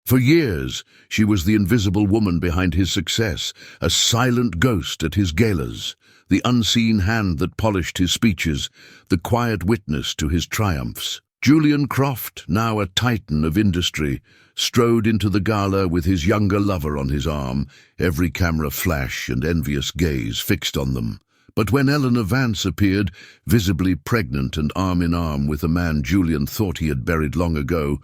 For years, she was the invisible woman behind his success, a silent ghost at his galas, the unseen hand that polished his speeches, the quiet witness to his triumphs. Julian Croft, now a titan of industry, strode into the gala with his younger lover on his arm, every camera flash and envious gaze fixed on them. But when Eleanor Vance appeared, visibly pregnant and arm in arm with a man Julian thought he had buried long ago,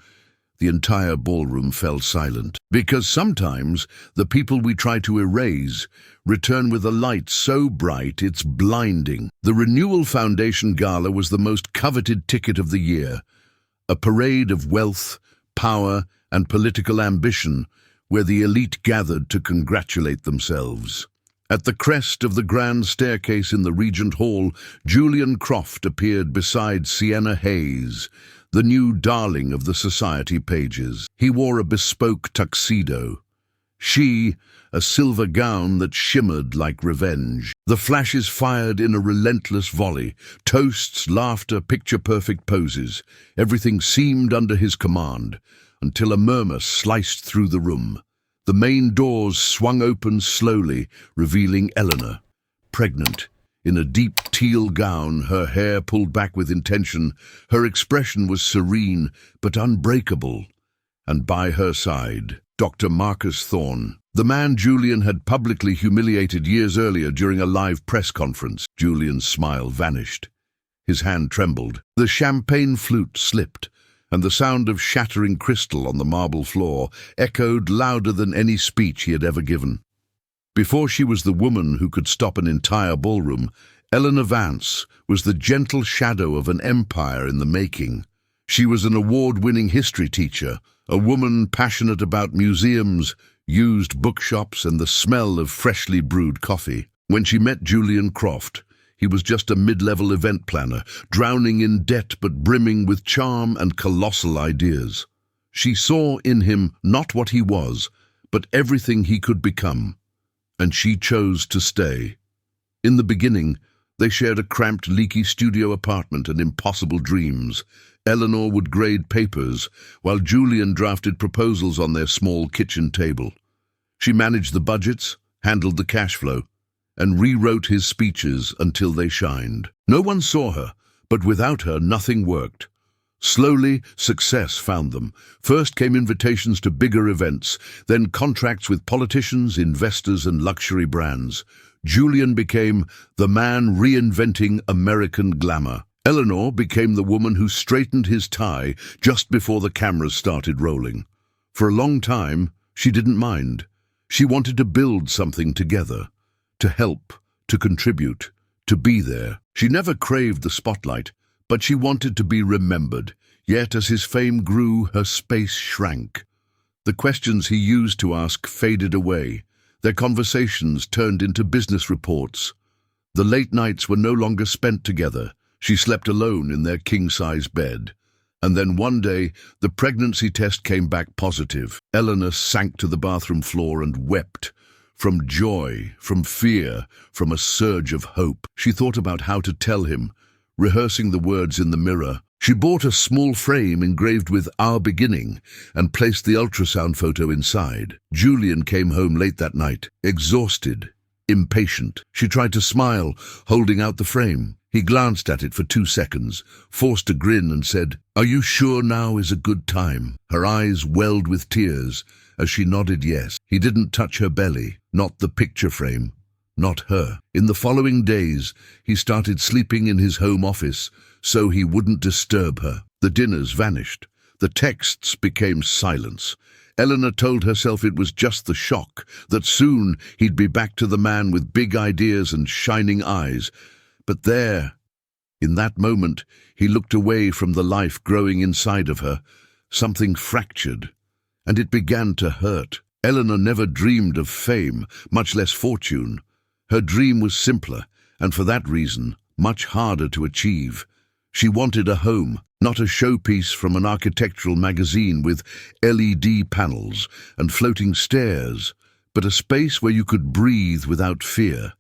the entire ballroom fell silent. Because sometimes the people we try to erase return with a light so bright it's blinding. The Renewal Foundation Gala was the most coveted ticket of the year, a parade of wealth, power, and political ambition where the elite gathered to congratulate themselves. At the crest of the grand staircase in the Regent Hall, Julian Croft appeared beside Sienna Hayes, the new darling of the society pages. He wore a bespoke tuxedo. She, a silver gown that shimmered like revenge. The flashes fired in a relentless volley. Toasts, laughter, picture-perfect poses. Everything seemed under his command, until a murmur sliced through the room. The main doors swung open slowly, revealing Eleanor, pregnant, in a deep teal gown, her hair pulled back with intention. Her expression was serene but unbreakable. And by her side, Dr. Marcus Thorne, the man Julian had publicly humiliated years earlier during a live press conference. Julian's smile vanished. His hand trembled. The champagne flute slipped, and the sound of shattering crystal on the marble floor echoed louder than any speech he had ever given. Before she was the woman who could stop an entire ballroom, Eleanor Vance was the gentle shadow of an empire in the making. She was an award-winning history teacher, a woman passionate about museums, used bookshops, and the smell of freshly brewed coffee. When she met Julian Croft, he was just a mid-level event planner, drowning in debt but brimming with charm and colossal ideas. She saw in him not what he was, but everything he could become. And she chose to stay. In the beginning, they shared a cramped, leaky studio apartment and impossible dreams. Eleanor would grade papers, while Julian drafted proposals on their small kitchen table. She managed the budgets, handled the cash flow, and rewrote his speeches until they shined. No one saw her, but without her, nothing worked. Slowly, success found them. First came invitations to bigger events, then contracts with politicians, investors, and luxury brands. Julian became the man reinventing American glamour. Eleanor became the woman who straightened his tie just before the cameras started rolling. For a long time, she didn't mind. She wanted to build something together, to help, to contribute, to be there. She never craved the spotlight, but she wanted to be remembered. Yet as his fame grew, her space shrank. The questions he used to ask faded away. Their conversations turned into business reports. The late nights were no longer spent together. She slept alone in their king-size bed. And then one day, the pregnancy test came back positive. Eleanor sank to the bathroom floor and wept. From joy, from fear, from a surge of hope. She thought about how to tell him, rehearsing the words in the mirror. She bought a small frame engraved with "Our Beginning" and placed the ultrasound photo inside. Julian came home late that night, exhausted, impatient. She tried to smile, holding out the frame. He glanced at it for 2 seconds, forced a grin and said, "Are you sure now is a good time?" Her eyes welled with tears as she nodded yes. He didn't touch her belly, not the picture frame. Not her. In the following days, he started sleeping in his home office so he wouldn't disturb her. The dinners vanished. The texts became silence. Eleanor told herself it was just the shock, that soon he'd be back to the man with big ideas and shining eyes. But there, in that moment, he looked away from the life growing inside of her. Something fractured, and it began to hurt. Eleanor never dreamed of fame, much less fortune. Her dream was simpler, and for that reason, much harder to achieve. She wanted a home, not a showpiece from an architectural magazine with LED panels and floating stairs, but a space where you could breathe without fear.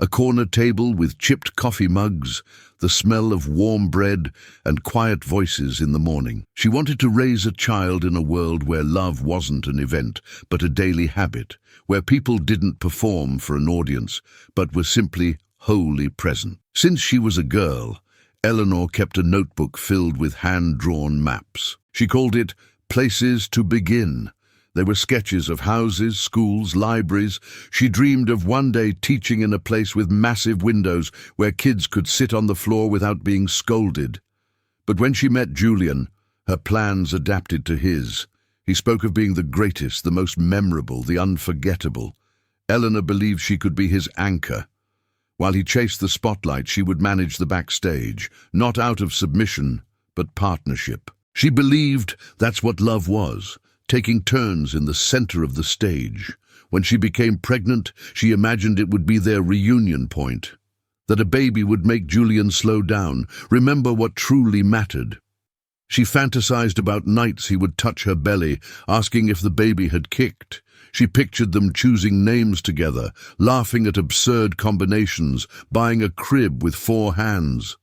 A corner table with chipped coffee mugs, the smell of warm bread, and quiet voices in the morning. She wanted to raise a child in a world where love wasn't an event, but a daily habit, where people didn't perform for an audience, but were simply wholly present. Since she was a girl, Eleanor kept a notebook filled with hand-drawn maps. She called it Places to Begin. They were sketches of houses, schools, libraries. She dreamed of one day teaching in a place with massive windows where kids could sit on the floor without being scolded. But when she met Julian, her plans adapted to his. He spoke of being the greatest, the most memorable, the unforgettable. Eleanor believed she could be his anchor. While he chased the spotlight, she would manage the backstage, not out of submission, but partnership. She believed that's what love was, taking turns in the center of the stage. When she became pregnant, she imagined it would be their reunion point, that a baby would make Julian slow down, remember what truly mattered. She fantasized about nights he would touch her belly, asking if the baby had kicked. She pictured them choosing names together, laughing at absurd combinations, buying a crib with 4 hands.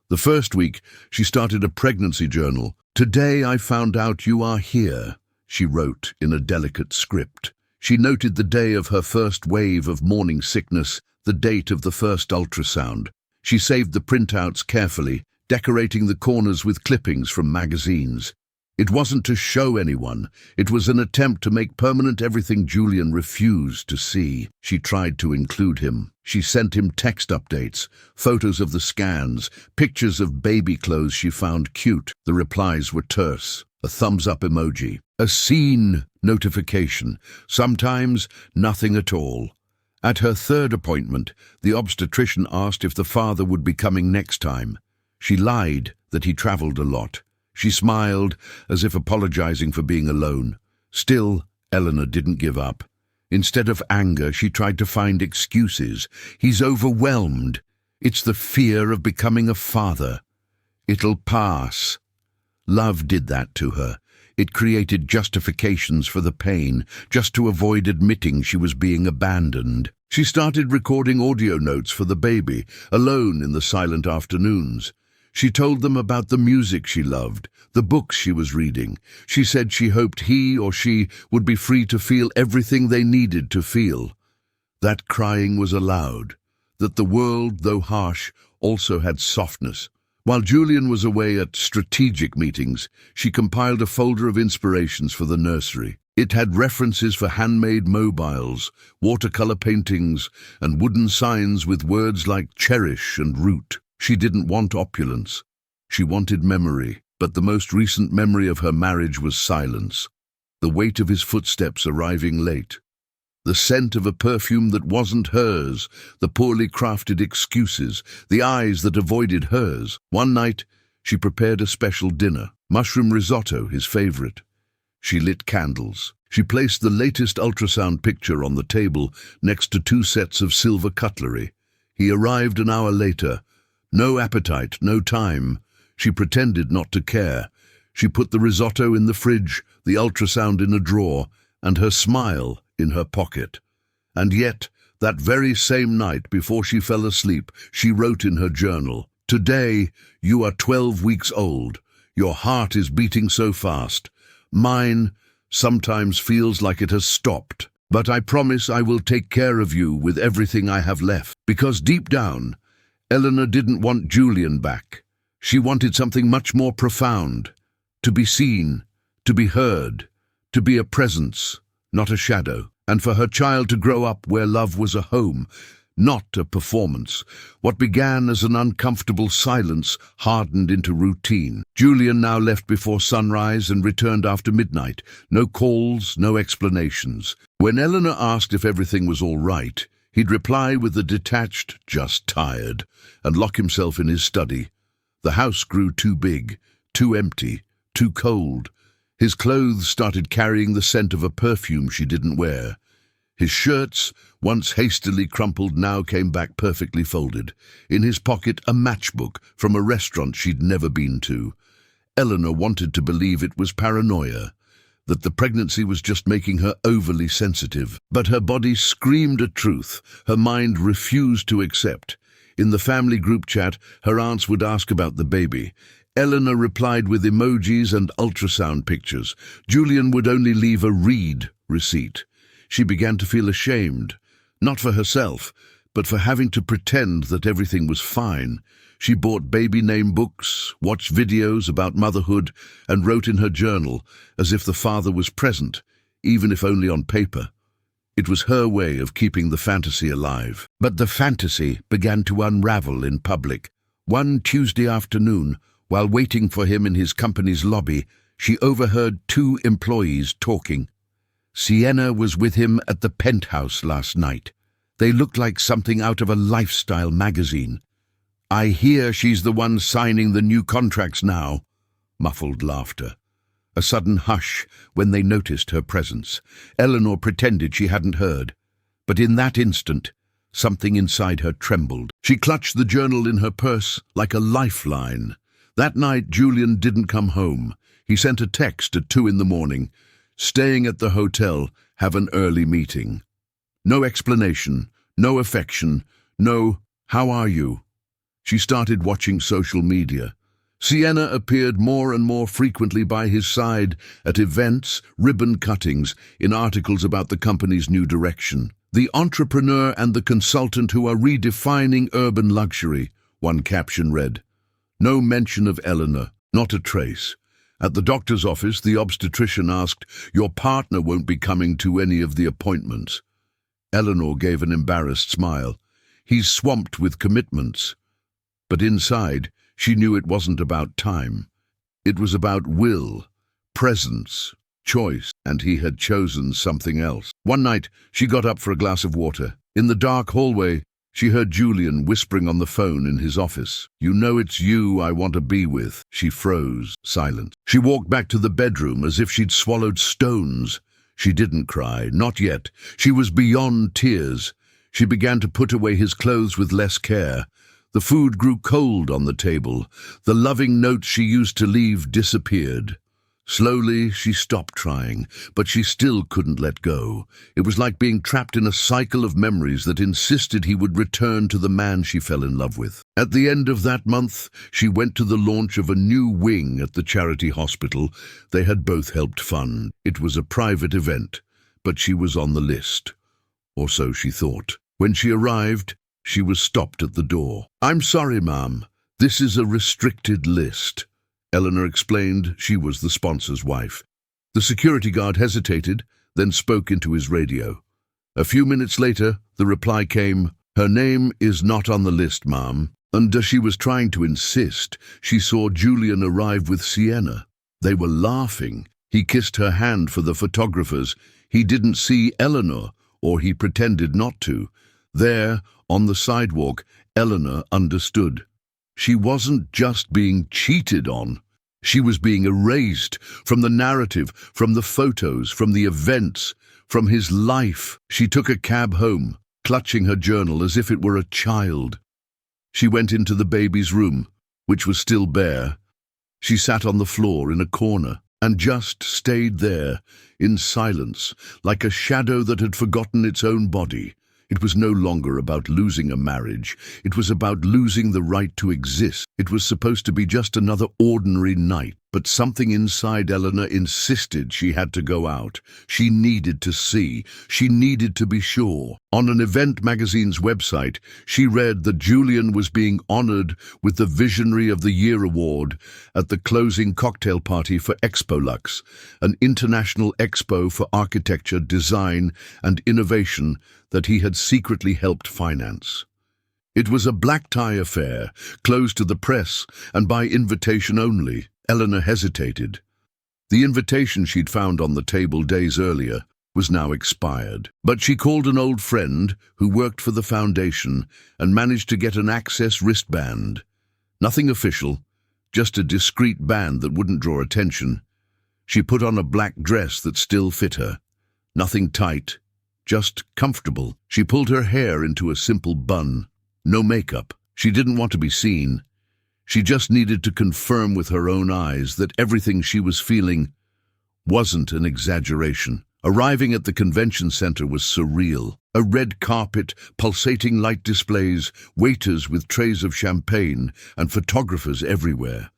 The first week, she started a pregnancy journal. "Today I found out you are here," she wrote in a delicate script. She noted the day of her first wave of morning sickness, the date of the first ultrasound. She saved the printouts carefully, decorating the corners with clippings from magazines. It wasn't to show anyone. It was an attempt to make permanent everything Julian refused to see. She tried to include him. She sent him text updates, photos of the scans, pictures of baby clothes she found cute. The replies were terse. A thumbs-up emoji, a seen notification, sometimes nothing at all. At her third appointment, the obstetrician asked if the father would be coming next time. She lied that he traveled a lot. She smiled, as if apologizing for being alone. Still, Eleanor didn't give up. Instead of anger, she tried to find excuses. He's overwhelmed. It's the fear of becoming a father. It'll pass. Love did that to her. It created justifications for the pain, just to avoid admitting she was being abandoned. She started recording audio notes for the baby, alone in the silent afternoons. She told them about the music she loved, the books she was reading. She said she hoped he or she would be free to feel everything they needed to feel. That crying was allowed, that the world, though harsh, also had softness. While Julian was away at strategic meetings, she compiled a folder of inspirations for the nursery. It had references for handmade mobiles, watercolor paintings, and wooden signs with words like cherish and root. She didn't want opulence. She wanted memory, but the most recent memory of her marriage was silence. The weight of his footsteps arriving late. The scent of a perfume that wasn't hers, the poorly crafted excuses, the eyes that avoided hers. One night, she prepared a special dinner, mushroom risotto, his favorite. She lit candles. She placed the latest ultrasound picture on the table next to 2 sets of silver cutlery. He arrived an hour later. No appetite, no time. She pretended not to care. She put the risotto in the fridge, the ultrasound in a drawer, and her smile in her pocket. And yet, that very same night before she fell asleep, she wrote in her journal, "Today, you are 12 weeks old. Your heart is beating so fast. Mine sometimes feels like it has stopped. But I promise I will take care of you with everything I have left." Because deep down, Eleanor didn't want Julian back. She wanted something much more profound. To be seen, to be heard, to be a presence, not a shadow. And for her child to grow up where love was a home, not a performance. What began as an uncomfortable silence hardened into routine. Julian now left before sunrise and returned after midnight. No calls, no explanations. When Eleanor asked if everything was all right, he'd reply with a detached, "just tired," and lock himself in his study. The house grew too big, too empty, too cold. His clothes started carrying the scent of a perfume she didn't wear. His shirts, once hastily crumpled, now came back perfectly folded. In his pocket, a matchbook from a restaurant she'd never been to. Eleanor wanted to believe it was paranoia, that the pregnancy was just making her overly sensitive. But her body screamed a truth her mind refused to accept. In the family group chat, her aunts would ask about the baby. Eleanor replied with emojis and ultrasound pictures. Julian would only leave a read receipt. She began to feel ashamed, not for herself, but for having to pretend that everything was fine. She bought baby name books, watched videos about motherhood, and wrote in her journal as if the father was present, even if only on paper. It was her way of keeping the fantasy alive. But the fantasy began to unravel in public. One Tuesday afternoon, while waiting for him in his company's lobby, she overheard two employees talking. Sienna was with him at the penthouse last night. They looked like something out of a lifestyle magazine. "I hear she's the one signing the new contracts now." Muffled laughter. A sudden hush when they noticed her presence. Eleanor pretended she hadn't heard. But in that instant, something inside her trembled. She clutched the journal in her purse like a lifeline. That night, Julian didn't come home. He sent a text at 2 in the morning. "Staying at the hotel, have an early meeting." No explanation, no affection, no, "How are you?" She started watching social media. Sienna appeared more and more frequently by his side at events, ribbon cuttings, in articles about the company's new direction. "The entrepreneur and the consultant who are redefining urban luxury," one caption read. No mention of Eleanor, not a trace. At the doctor's office, the obstetrician asked, "Your partner won't be coming to any of the appointments." Eleanor gave an embarrassed smile. "He's swamped with commitments." But inside, she knew it wasn't about time. It was about will, presence, choice, and he had chosen something else. One night, she got up for a glass of water. In the dark hallway, she heard Julian whispering on the phone in his office. "You know it's you I want to be with." She froze, silent. She walked back to the bedroom as if she'd swallowed stones. She didn't cry, not yet. She was beyond tears. She began to put away his clothes with less care. The food grew cold on the table. The loving notes she used to leave disappeared. Slowly, she stopped trying, but she still couldn't let go. It was like being trapped in a cycle of memories that insisted he would return to the man she fell in love with. At the end of that month, she went to the launch of a new wing at the charity hospital they had both helped fund. It was a private event, but she was on the list. Or so she thought. When she arrived, she was stopped at the door. "I'm sorry, ma'am. This is a restricted list." Eleanor explained she was the sponsor's wife. The security guard hesitated, then spoke into his radio. A few minutes later, the reply came, "Her name is not on the list, ma'am." And as she was trying to insist, she saw Julian arrive with Sienna. They were laughing. He kissed her hand for the photographers. He didn't see Eleanor, or he pretended not to. There, on the sidewalk, Eleanor understood. She wasn't just being cheated on. She was being erased from the narrative, from the photos, from the events, from his life. She took a cab home, clutching her journal as if it were a child. She went into the baby's room, which was still bare. She sat on the floor in a corner and just stayed there, in silence, like a shadow that had forgotten its own body. It was no longer about losing a marriage. It was about losing the right to exist. It was supposed to be just another ordinary night, but something inside Eleanor insisted she had to go out. She needed to see. She needed to be sure. On an event magazine's website, she read that Julian was being honored with the Visionary of the Year award at the closing cocktail party for Expo Lux, an international expo for architecture, design, and innovation that he had secretly helped finance. It was a black-tie affair, closed to the press and by invitation only. Eleanor hesitated. The invitation she'd found on the table days earlier was now expired. But she called an old friend who worked for the foundation and managed to get an access wristband. Nothing official, just a discreet band that wouldn't draw attention. She put on a black dress that still fit her. Nothing tight, just comfortable. She pulled her hair into a simple bun. No makeup. She didn't want to be seen. She just needed to confirm with her own eyes that everything she was feeling wasn't an exaggeration. Arriving at the convention center was surreal. A red carpet, pulsating light displays, waiters with trays of champagne, and photographers everywhere.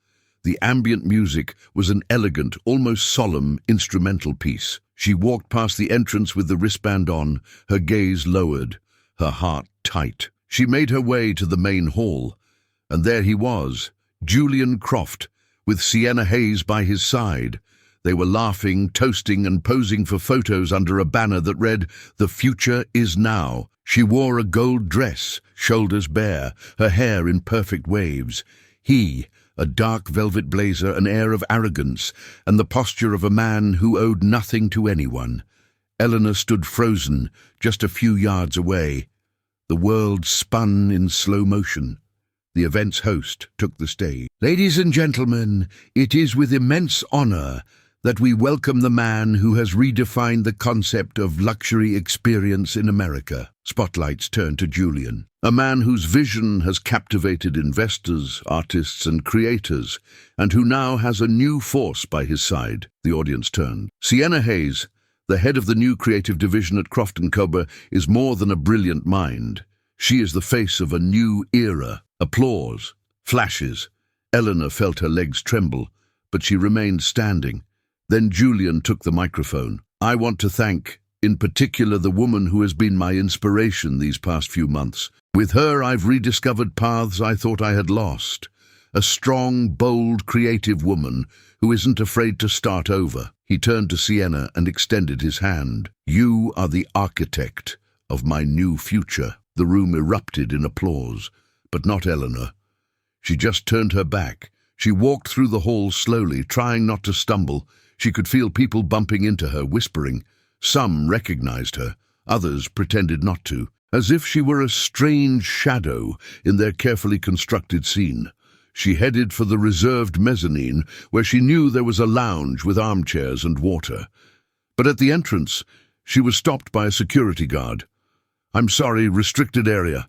The ambient music was an elegant, almost solemn instrumental piece. She walked past the entrance with the wristband on, her gaze lowered, her heart tight. She made her way to the main hall, and there he was, Julian Croft, with Sienna Hayes by his side. They were laughing, toasting, and posing for photos under a banner that read, "The future is now." She wore a gold dress, shoulders bare, her hair in perfect waves. He, a dark velvet blazer, an air of arrogance, and the posture of a man who owed nothing to anyone. Eleanor stood frozen, just a few yards away. The world spun in slow motion. The event's host took the stage. "Ladies and gentlemen, it is with immense honor that we welcome the man who has redefined the concept of luxury experience in America." Spotlights turned to Julian, a man whose vision has captivated investors, artists, and creators, and who now has a new force by his side. The audience turned. Sienna Hayes, the head of the new creative division at Croft & Cobra, is more than a brilliant mind. She is the face of a new era. Applause, flashes. Eleanor felt her legs tremble, but she remained standing. Then Julian took the microphone. "I want to thank, in particular, the woman who has been my inspiration these past few months. With her, I've rediscovered paths I thought I had lost. A strong, bold, creative woman who isn't afraid to start over." He turned to Sienna and extended his hand. "You are the architect of my new future." The room erupted in applause, but not Eleanor. She just turned her back. She walked through the hall slowly, trying not to stumble. She could feel people bumping into her, whispering. Some recognized her, others pretended not to, as if she were a strange shadow in their carefully constructed scene. She headed for the reserved mezzanine, where she knew there was a lounge with armchairs and water. But at the entrance, she was stopped by a security guard. "I'm sorry, restricted area."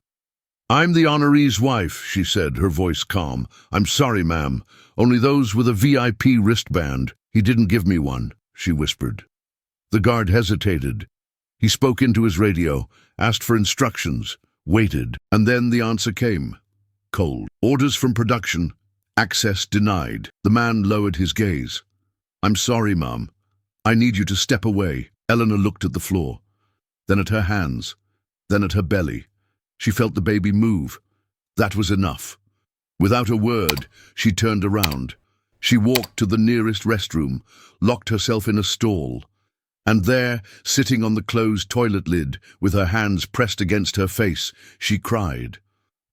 "I'm the honoree's wife," she said, her voice calm. "I'm sorry, ma'am. Only those with a VIP wristband." "He didn't give me one," she whispered. The guard hesitated. He spoke into his radio, asked for instructions, waited, and then the answer came. Cold. "Orders from production. Access denied." The man lowered his gaze. "I'm sorry, ma'am. I need you to step away." Eleanor looked at the floor, then at her hands, then at her belly. She felt the baby move. That was enough. Without a word, she turned around. She walked to the nearest restroom, locked herself in a stall. And there, sitting on the closed toilet lid, with her hands pressed against her face, she cried.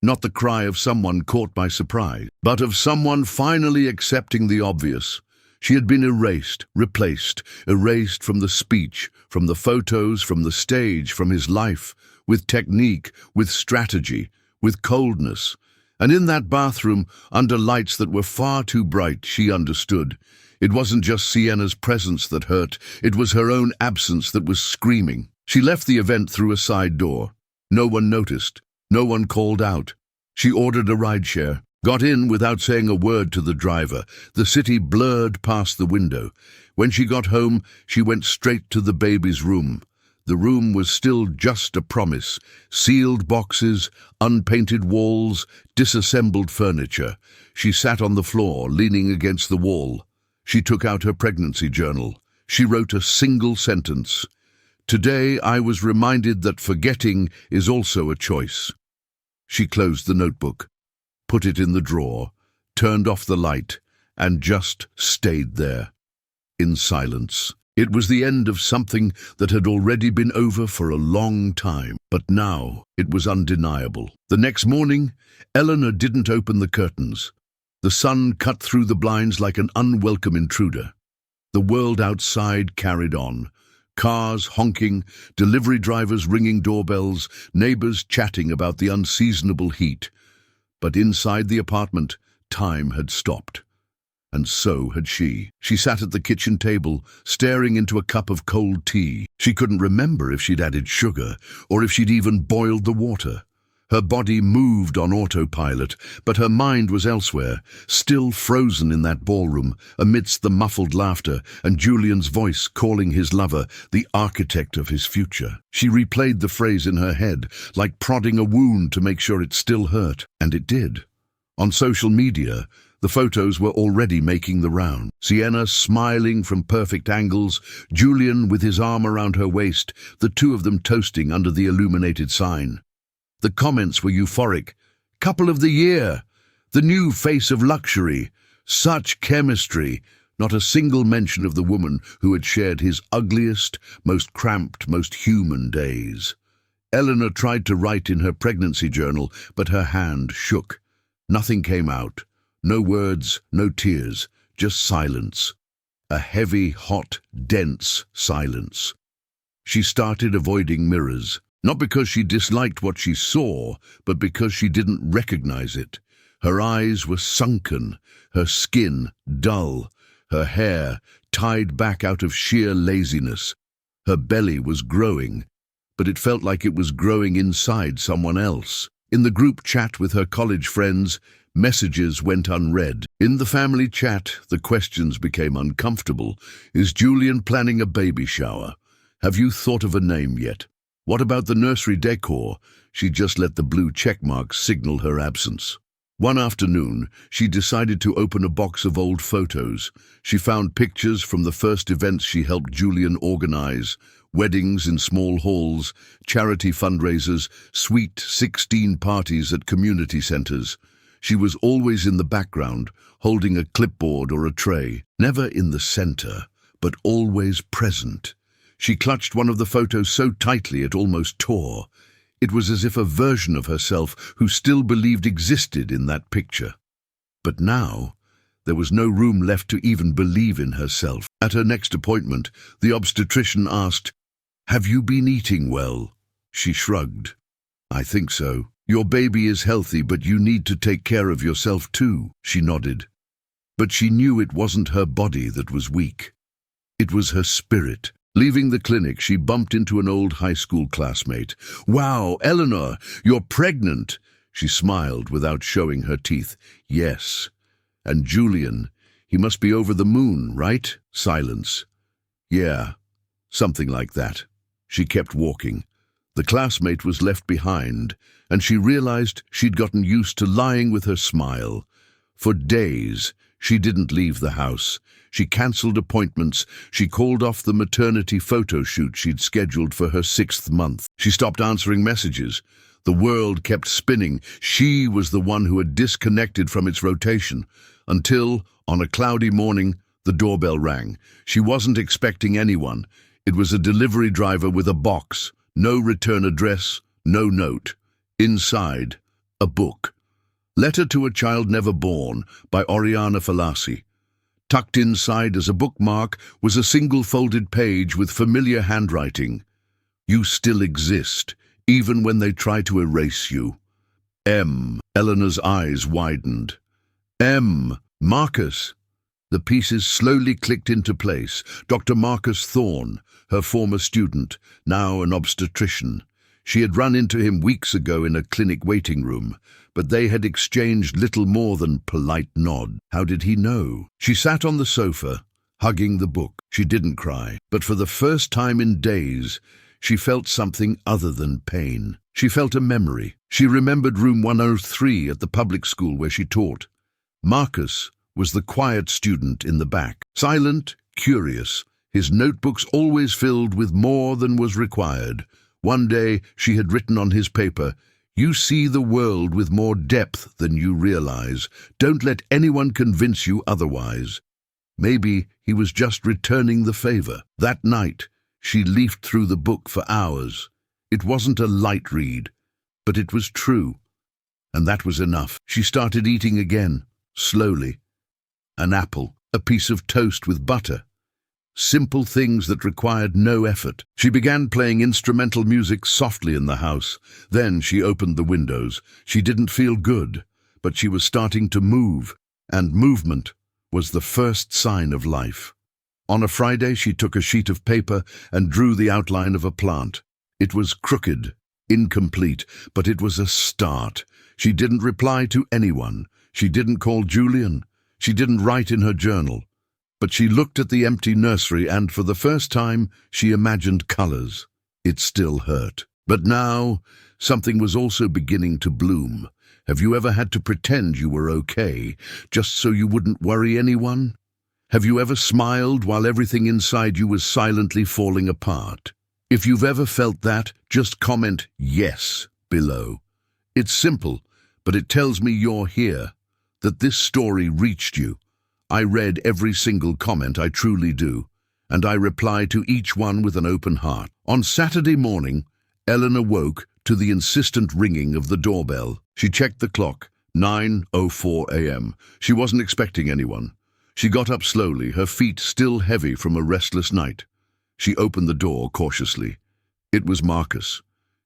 Not the cry of someone caught by surprise, but of someone finally accepting the obvious. She had been erased, replaced, erased from the speech, from the photos, from the stage, from his life, with technique, with strategy, with coldness. And in that bathroom, under lights that were far too bright, she understood. It wasn't just Sienna's presence that hurt, it was her own absence that was screaming. She left the event through a side door. No one noticed. No one called out. She ordered a rideshare, got in without saying a word to the driver. The city blurred past the window. When she got home, she went straight to the baby's room. The room was still just a promise. Sealed boxes, unpainted walls, disassembled furniture. She sat on the floor, leaning against the wall. She took out her pregnancy journal. She wrote a single sentence. "Today I was reminded that forgetting is also a choice." She closed the notebook, put it in the drawer, turned off the light, and just stayed there, in silence. It was the end of something that had already been over for a long time, but now it was undeniable. The next morning, Eleanor didn't open the curtains. The sun cut through the blinds like an unwelcome intruder. The world outside carried on. Cars honking, delivery drivers ringing doorbells, neighbors chatting about the unseasonable heat. But inside the apartment, time had stopped. And so had she. She sat at the kitchen table, staring into a cup of cold tea. She couldn't remember if she'd added sugar, or if she'd even boiled the water. Her body moved on autopilot, but her mind was elsewhere, still frozen in that ballroom, amidst the muffled laughter and Julian's voice calling his lover the architect of his future. She replayed the phrase in her head, like prodding a wound to make sure it still hurt, and it did. On social media, the photos were already making the round. Sienna smiling from perfect angles, Julian with his arm around her waist, the two of them toasting under the illuminated sign. The comments were euphoric. Couple of the year. The new face of luxury. Such chemistry. Not a single mention of the woman who had shared his ugliest, most cramped, most human days. Eleanor tried to write in her pregnancy journal, but her hand shook. Nothing came out. No words, no tears, just silence. A heavy, hot, dense silence. She started avoiding mirrors. Not because she disliked what she saw, but because she didn't recognize it. Her eyes were sunken, her skin dull, her hair tied back out of sheer laziness. Her belly was growing, but it felt like it was growing inside someone else. In the group chat with her college friends, messages went unread. In the family chat, the questions became uncomfortable. Is Julian planning a baby shower? Have you thought of a name yet? What about the nursery decor? She just let the blue checkmark signal her absence. One afternoon, she decided to open a box of old photos. She found pictures from the first events she helped Julian organize, weddings in small halls, charity fundraisers, sweet 16 parties at community centers. She was always in the background, holding a clipboard or a tray, never in the center, but always present. She clutched one of the photos so tightly it almost tore. It was as if a version of herself who still believed existed in that picture. But now, there was no room left to even believe in herself. At her next appointment, the obstetrician asked, "Have you been eating well?" She shrugged. "I think so. Your baby is healthy, but you need to take care of yourself too." She nodded. But she knew it wasn't her body that was weak. It was her spirit. Leaving the clinic, she bumped into an old high school classmate. "Wow, Eleanor, you're pregnant!" She smiled without showing her teeth. "Yes. And Julian, he must be over the moon, right?" Silence. "Yeah, something like that." She kept walking. The classmate was left behind, and she realized she'd gotten used to lying with her smile. For days, she didn't leave the house. She cancelled appointments. She called off the maternity photo shoot she'd scheduled for her 6th month. She stopped answering messages. The world kept spinning. She was the one who had disconnected from its rotation. Until, on a cloudy morning, the doorbell rang. She wasn't expecting anyone. It was a delivery driver with a box. No return address, no note. Inside, a book. Letter to a Child Never Born by Oriana Falassi. Tucked inside as a bookmark was a single folded page with familiar handwriting. "You still exist, even when they try to erase you." M. Eleanor's eyes widened. M. Marcus. The pieces slowly clicked into place. Dr. Marcus Thorne, her former student, now an obstetrician. She had run into him weeks ago in a clinic waiting room, but they had exchanged little more than polite nod. How did he know? She sat on the sofa, hugging the book. She didn't cry, but for the first time in days, she felt something other than pain. She felt a memory. She remembered room 103 at the public school where she taught. Marcus was the quiet student in the back, silent, curious, his notebooks always filled with more than was required. One day she had written on his paper, "You see the world with more depth than you realize. Don't let anyone convince you otherwise." Maybe he was just returning the favor. That night, she leafed through the book for hours. It wasn't a light read, but it was true. And that was enough. She started eating again, slowly. An apple, a piece of toast with butter. Simple things that required no effort. She began playing instrumental music softly in the house. Then she opened the windows. She didn't feel good, but she was starting to move, and movement was the first sign of life. On a Friday, she took a sheet of paper and drew the outline of a plant. It was crooked, incomplete, but it was a start. She didn't reply to anyone. She didn't call Julian. She didn't write in her journal. But she looked at the empty nursery and for the first time she imagined colors. It still hurt. But now something was also beginning to bloom. Have you ever had to pretend you were okay, just so you wouldn't worry anyone? Have you ever smiled while everything inside you was silently falling apart? If you've ever felt that, just comment yes below. It's simple, but it tells me you're here, that this story reached you. I read every single comment, I truly do, and I reply to each one with an open heart. On Saturday morning, Eleanor woke to the insistent ringing of the doorbell. She checked the clock, 9:04 a.m. She wasn't expecting anyone. She got up slowly, her feet still heavy from a restless night. She opened the door cautiously. It was Marcus.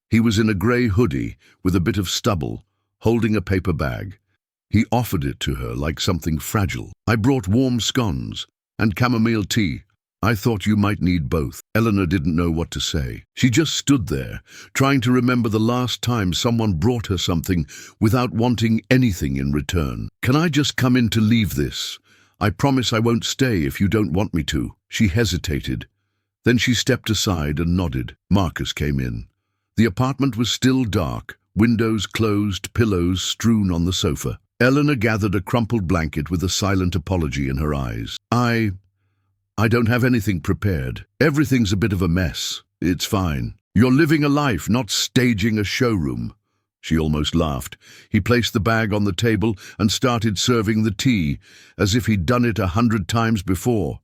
He was in a grey hoodie with a bit of stubble, holding a paper bag. He offered it to her like something fragile. I brought warm scones and chamomile tea. I thought you might need both. Eleanor didn't know what to say. She just stood there, trying to remember the last time someone brought her something without wanting anything in return. Can I just come in to leave this? I promise I won't stay if you don't want me to. She hesitated. Then she stepped aside and nodded. Marcus came in. The apartment was still dark, windows closed, pillows strewn on the sofa. Eleanor gathered a crumpled blanket with a silent apology in her eyes. I don't have anything prepared. Everything's a bit of a mess. It's fine. You're living a life, not staging a showroom. She almost laughed. He placed the bag on the table and started serving the tea, as if he'd done it 100 times before.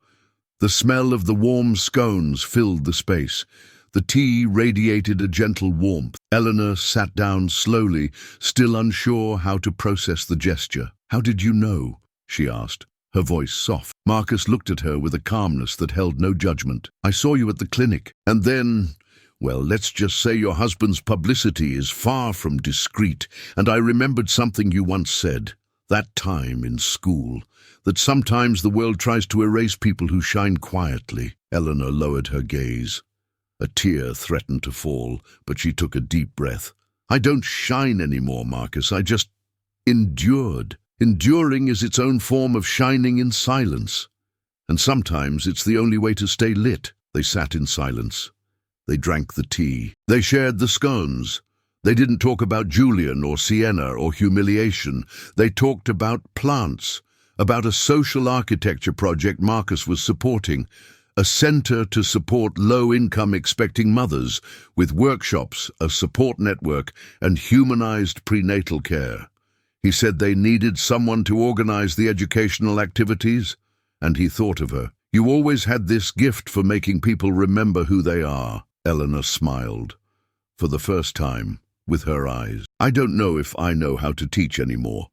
The smell of the warm scones filled the space. The tea radiated a gentle warmth. Eleanor sat down slowly, still unsure how to process the gesture. "How did you know?" she asked, her voice soft. Marcus looked at her with a calmness that held no judgment. "I saw you at the clinic, and then, well, let's just say your husband's publicity is far from discreet, and I remembered something you once said, that time in school, that sometimes the world tries to erase people who shine quietly." Eleanor lowered her gaze. A tear threatened to fall, but she took a deep breath. "I don't shine anymore, Marcus. I just endured. Enduring is its own form of shining in silence. And sometimes it's the only way to stay lit." They sat in silence. They drank the tea. They shared the scones. They didn't talk about Julian or Sienna or humiliation. They talked about plants, about a social architecture project Marcus was supporting, a center to support low-income expecting mothers, with workshops, a support network, and humanized prenatal care. He said they needed someone to organize the educational activities, and he thought of her. "You always had this gift for making people remember who they are." Eleanor smiled, for the first time, with her eyes. "I don't know if I know how to teach anymore.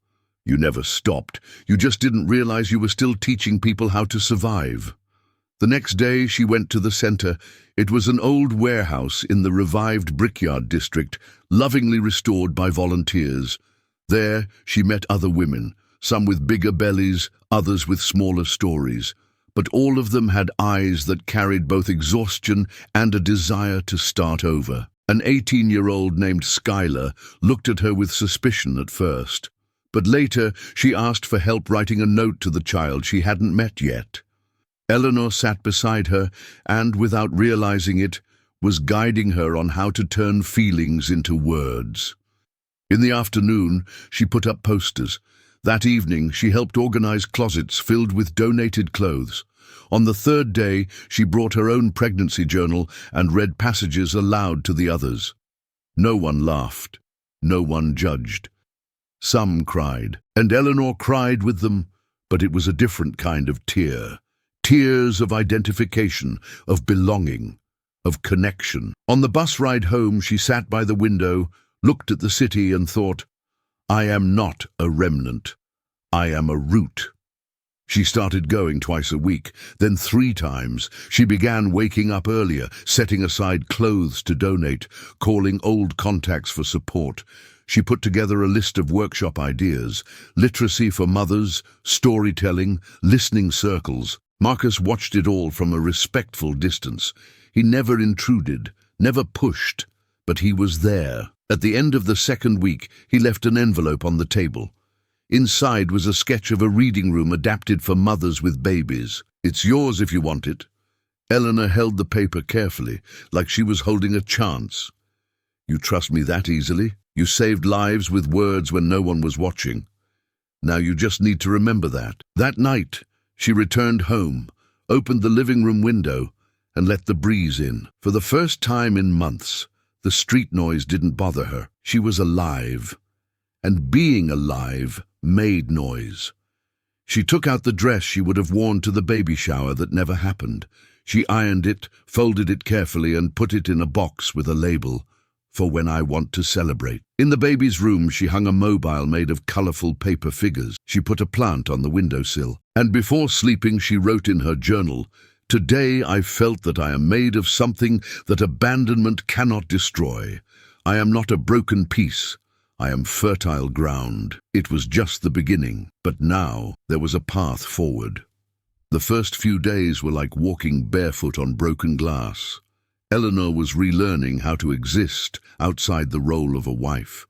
You never stopped. You just didn't realize you were still teaching people how to survive." The next day she went to the center. It was an old warehouse in the revived Brickyard district, lovingly restored by volunteers. There she met other women, some with bigger bellies, others with smaller stories, but all of them had eyes that carried both exhaustion and a desire to start over. An 18-year-old named Skylar looked at her with suspicion at first, but later she asked for help writing a note to the child she hadn't met yet. Eleanor sat beside her and, without realizing it, was guiding her on how to turn feelings into words. In the afternoon, she put up posters. That evening, she helped organize closets filled with donated clothes. On the third day, she brought her own pregnancy journal and read passages aloud to the others. No one laughed. No one judged. Some cried, and Eleanor cried with them, but it was a different kind of tear. Tears of identification, of belonging, of connection. On the bus ride home, she sat by the window, looked at the city and thought, "I am not a remnant. I am a root." She started going twice a week, then 3 times. She began waking up earlier, setting aside clothes to donate, calling old contacts for support. She put together a list of workshop ideas: literacy for mothers, storytelling, listening circles. Marcus watched it all from a respectful distance. He never intruded, never pushed, but he was there. At the end of the second week, he left an envelope on the table. Inside was a sketch of a reading room adapted for mothers with babies. "It's yours if you want it." Eleanor held the paper carefully, like she was holding a chance. "You trust me that easily? You saved lives with words when no one was watching. Now you just need to remember that." That night, she returned home, opened the living room window, and let the breeze in. For the first time in months, the street noise didn't bother her. She was alive. And being alive made noise. She took out the dress she would have worn to the baby shower that never happened. She ironed it, folded it carefully, and put it in a box with a label, "For when I want to celebrate." In the baby's room, she hung a mobile made of colorful paper figures. She put a plant on the windowsill. And before sleeping, she wrote in her journal, "Today I felt that I am made of something that abandonment cannot destroy. I am not a broken piece. I am fertile ground." It was just the beginning, but now there was a path forward. The first few days were like walking barefoot on broken glass. Eleanor was relearning how to exist outside the role of a wife.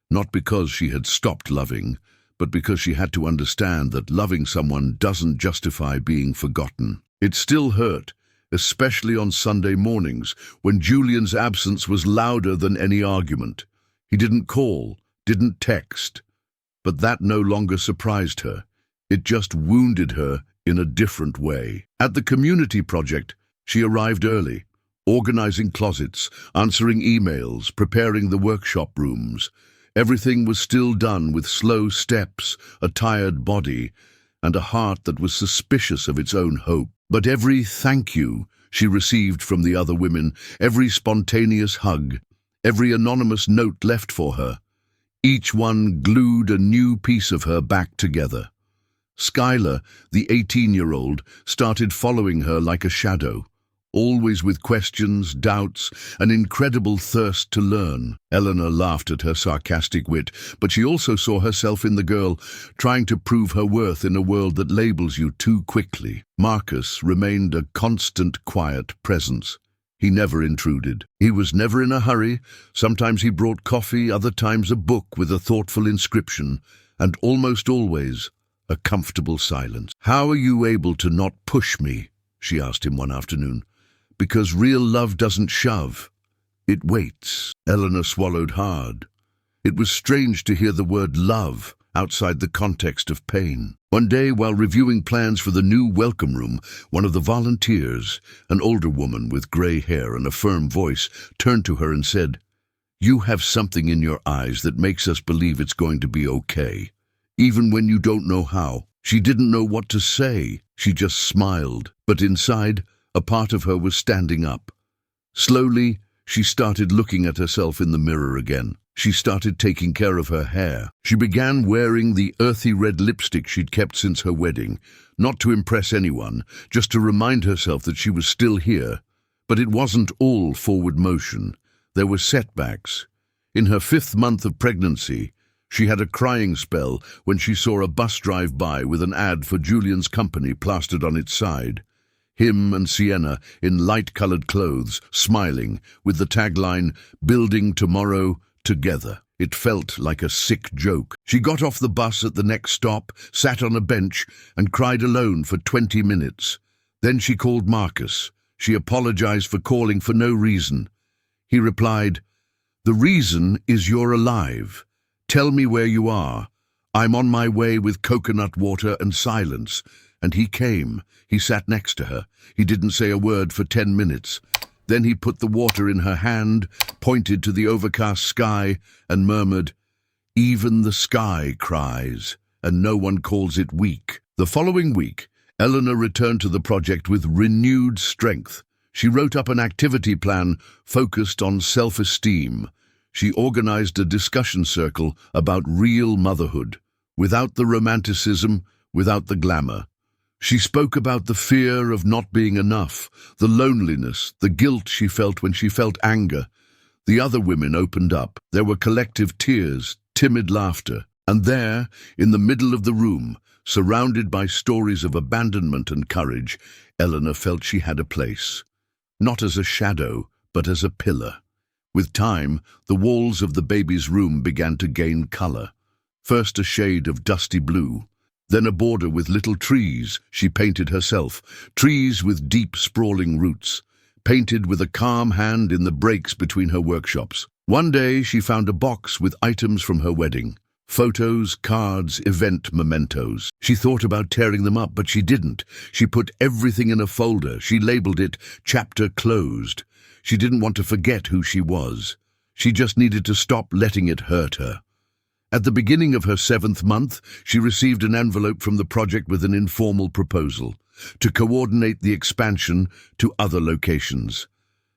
Not because she had stopped loving, but because she had to understand that loving someone doesn't justify being forgotten. It still hurt, especially on Sunday mornings, when Julian's absence was louder than any argument. He didn't call, didn't text, but that no longer surprised her. It just wounded her in a different way. At the community project, she arrived early, organizing closets, answering emails, preparing the workshop rooms. Everything was still done with slow steps, a tired body, and a heart that was suspicious of its own hope. But every thank you she received from the other women, every spontaneous hug, every anonymous note left for her, each one glued a new piece of her back together. Skylar, the 18-year-old, started following her like a shadow, always with questions, doubts, an incredible thirst to learn. Eleanor laughed at her sarcastic wit, but she also saw herself in the girl, trying to prove her worth in a world that labels you too quickly. Marcus remained a constant, quiet presence. He never intruded. He was never in a hurry. Sometimes he brought coffee, other times a book with a thoughtful inscription, and almost always a comfortable silence. "How are you able to not push me?" she asked him one afternoon. "Because real love doesn't shove. It waits." Eleanor swallowed hard. It was strange to hear the word love outside the context of pain. One day, while reviewing plans for the new welcome room, one of the volunteers, an older woman with gray hair and a firm voice, turned to her and said, "You have something in your eyes that makes us believe it's going to be okay, even when you don't know how." She didn't know what to say. She just smiled. But inside, a part of her was standing up. Slowly, she started looking at herself in the mirror again. She started taking care of her hair. She began wearing the earthy red lipstick she'd kept since her wedding, not to impress anyone, just to remind herself that she was still here. But it wasn't all forward motion. There were setbacks. In her 5th month of pregnancy, she had a crying spell when she saw a bus drive by with an ad for Julian's company plastered on its side. Him and Sienna in light-colored clothes, smiling, with the tagline, "Building tomorrow together." It felt like a sick joke. She got off the bus at the next stop, sat on a bench, and cried alone for 20 minutes. Then she called Marcus. She apologized for calling for no reason. He replied, "The reason is you're alive. Tell me where you are. I'm on my way with coconut water and silence." And he came. He sat next to her. He didn't say a word for 10 minutes. Then he put the water in her hand, pointed to the overcast sky, and murmured, "Even the sky cries, and no one calls it weak." The following week, Eleanor returned to the project with renewed strength. She wrote up an activity plan focused on self-esteem. She organized a discussion circle about real motherhood, without the romanticism, without the glamour. She spoke about the fear of not being enough, the loneliness, the guilt she felt when she felt anger. The other women opened up. There were collective tears, timid laughter. And there, in the middle of the room, surrounded by stories of abandonment and courage, Eleanor felt she had a place. Not as a shadow, but as a pillar. With time, the walls of the baby's room began to gain color. First a shade of dusty blue, then a border with little trees she painted herself, trees with deep sprawling roots, painted with a calm hand in the breaks between her workshops. One day she found a box with items from her wedding. Photos, cards, event mementos. She thought about tearing them up, but she didn't. She put everything in a folder. She labeled it "Chapter Closed." She didn't want to forget who she was. She just needed to stop letting it hurt her. At the beginning of her 7th month, she received an envelope from the project with an informal proposal to coordinate the expansion to other locations.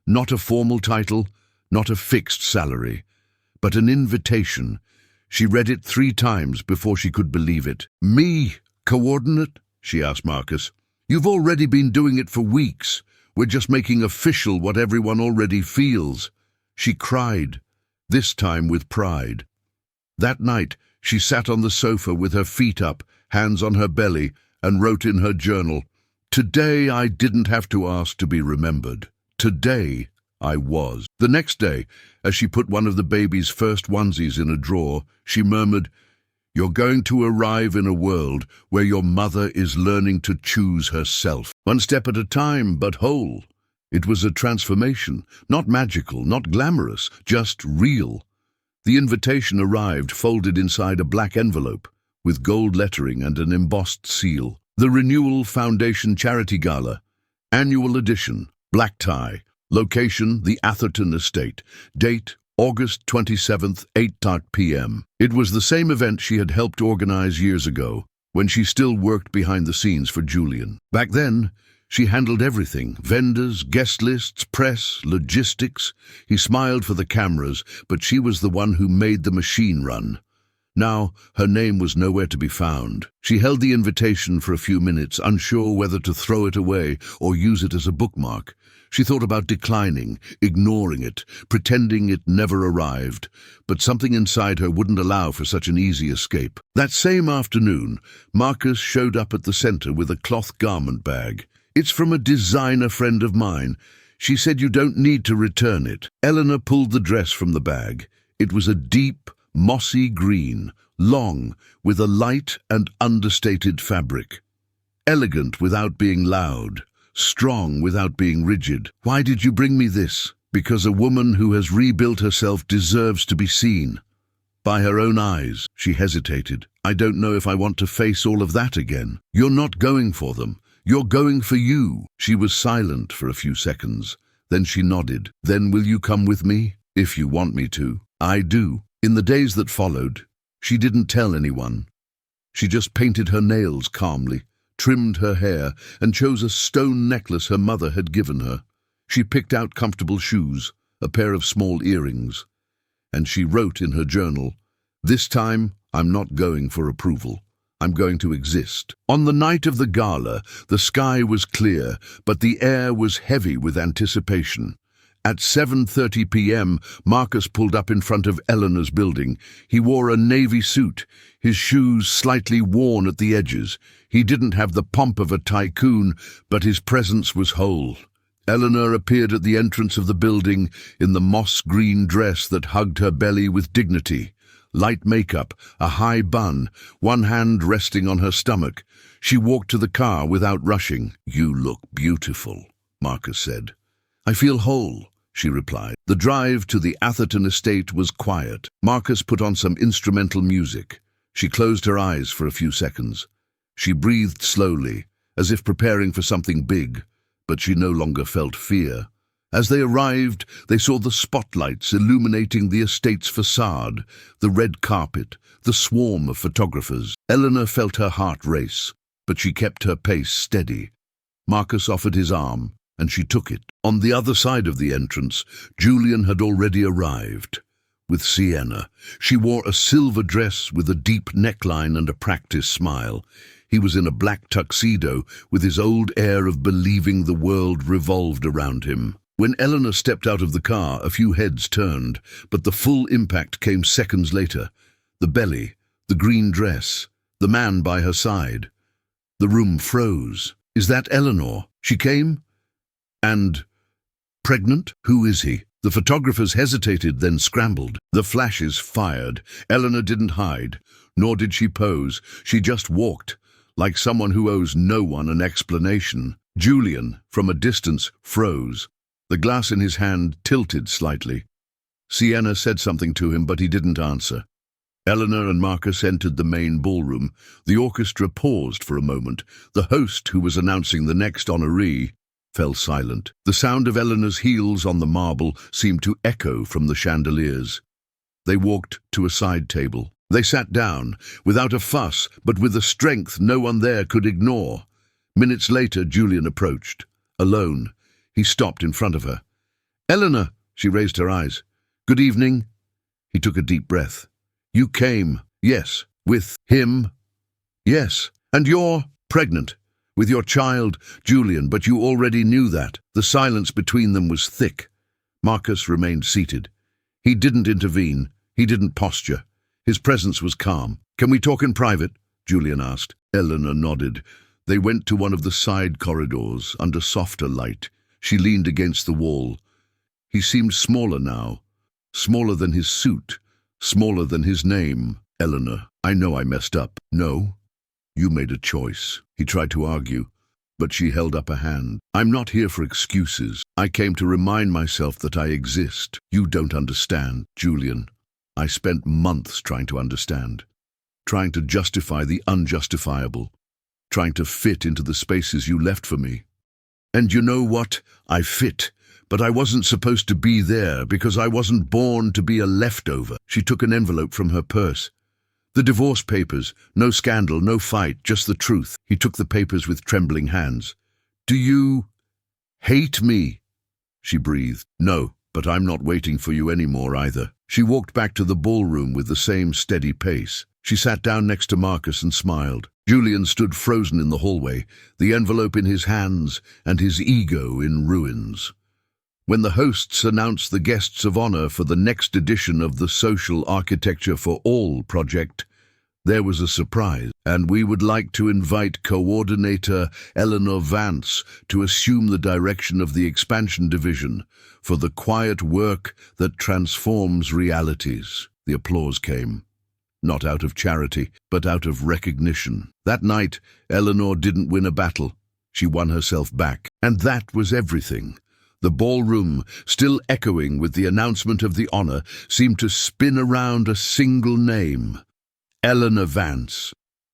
Not a formal title, not a fixed salary, but an invitation. She read it 3 times before she could believe it. "Me, coordinate?" she asked Marcus. "You've already been doing it for weeks. We're just making official what everyone already feels." She cried, this time with pride. That night, she sat on the sofa with her feet up, hands on her belly, and wrote in her journal, "Today I didn't have to ask to be remembered. Today I was." The next day, as she put one of the baby's first onesies in a drawer, she murmured, "You're going to arrive in a world where your mother is learning to choose herself. One step at a time, but whole." It was a transformation, not magical, not glamorous, just real. The invitation arrived folded inside a black envelope, with gold lettering and an embossed seal. The Renewal Foundation Charity Gala, Annual Edition, black tie. Location, the Atherton Estate. Date, August 27th, 8 p.m. It was the same event she had helped organize years ago, when she still worked behind the scenes for Julian. Back then, she handled everything: vendors, guest lists, press, logistics. He smiled for the cameras, but she was the one who made the machine run. Now, her name was nowhere to be found. She held the invitation for a few minutes, unsure whether to throw it away or use it as a bookmark. She thought about declining, ignoring it, pretending it never arrived, but something inside her wouldn't allow for such an easy escape. That same afternoon, Marcus showed up at the center with a cloth garment bag. "It's from a designer friend of mine. She said you don't need to return it." Eleanor pulled the dress from the bag. It was a deep, mossy green, long, with a light and understated fabric. Elegant without being loud. Strong without being rigid. "Why did you bring me this?" "Because a woman who has rebuilt herself deserves to be seen. By her own eyes." She hesitated. "I don't know if I want to face all of that again." "You're not going for them. You're going for you." She was silent for a few seconds. Then she nodded. "Then will you come with me?" "If you want me to." "I do." In the days that followed, she didn't tell anyone. She just painted her nails calmly, trimmed her hair, and chose a stone necklace her mother had given her. She picked out comfortable shoes, a pair of small earrings, and she wrote in her journal, "This time, I'm not going for approval. I'm going to exist." On the night of the gala, the sky was clear, but the air was heavy with anticipation. At 7:30 p.m., Marcus pulled up in front of Eleanor's building. He wore a navy suit, his shoes slightly worn at the edges. He didn't have the pomp of a tycoon, but his presence was whole. Eleanor appeared at the entrance of the building in the moss-green dress that hugged her belly with dignity. Light makeup, a high bun, one hand resting on her stomach. She walked to the car without rushing. "You look beautiful," Marcus said. "I feel whole," she replied. The drive to the Atherton estate was quiet. Marcus put on some instrumental music. She closed her eyes for a few seconds. She breathed slowly, as if preparing for something big, but she no longer felt fear. As they arrived, they saw the spotlights illuminating the estate's facade, the red carpet, the swarm of photographers. Eleanor felt her heart race, but she kept her pace steady. Marcus offered his arm, and she took it. On the other side of the entrance, Julian had already arrived. With Sienna, she wore a silver dress with a deep neckline and a practiced smile. He was in a black tuxedo, with his old air of believing the world revolved around him. When Eleanor stepped out of the car, a few heads turned, but the full impact came seconds later. The belly, the green dress, the man by her side. The room froze. "Is that Eleanor? She came? And pregnant? Who is he?" The photographers hesitated, then scrambled. The flashes fired. Eleanor didn't hide, nor did she pose. She just walked, like someone who owes no one an explanation. Julian, from a distance, froze. The glass in his hand tilted slightly. Sienna said something to him, but he didn't answer. Eleanor and Marcus entered the main ballroom. The orchestra paused for a moment. The host, who was announcing the next honoree, fell silent. The sound of Eleanor's heels on the marble seemed to echo from the chandeliers. They walked to a side table. They sat down, without a fuss, but with a strength no one there could ignore. Minutes later, Julian approached. Alone, he stopped in front of her. "Eleanor," she raised her eyes. "Good evening." He took a deep breath. "You came." "Yes." "With him?" "Yes." "And you're pregnant with your child, Julian, but you already knew that." The silence between them was thick. Marcus remained seated. He didn't intervene. He didn't posture. His presence was calm. "Can we talk in private?" Julian asked. Eleanor nodded. They went to one of the side corridors, under softer light. She leaned against the wall. He seemed smaller now. Smaller than his suit. Smaller than his name. "Eleanor, I know I messed up." "No. You made a choice." He tried to argue, but she held up a hand. "I'm not here for excuses. I came to remind myself that I exist." "You don't understand, Julian." "I spent months trying to understand. Trying to justify the unjustifiable. Trying to fit into the spaces you left for me. And you know what? I fit. But I wasn't supposed to be there because I wasn't born to be a leftover." She took an envelope from her purse. "The divorce papers. No scandal, no fight, just the truth." He took the papers with trembling hands. "Do you hate me?" she breathed. "No, but I'm not waiting for you anymore either." She walked back to the ballroom with the same steady pace. She sat down next to Marcus and smiled. Julian stood frozen in the hallway, the envelope in his hands and his ego in ruins. When the hosts announced the guests of honor for the next edition of the Social Architecture for All project, there was a surprise. "And we would like to invite coordinator Eleanor Vance to assume the direction of the expansion division for the quiet work that transforms realities." The applause came. Not out of charity, but out of recognition. That night, Eleanor didn't win a battle. She won herself back. And that was everything. The ballroom, still echoing with the announcement of the honor, seemed to spin around a single name. Eleanor Vance.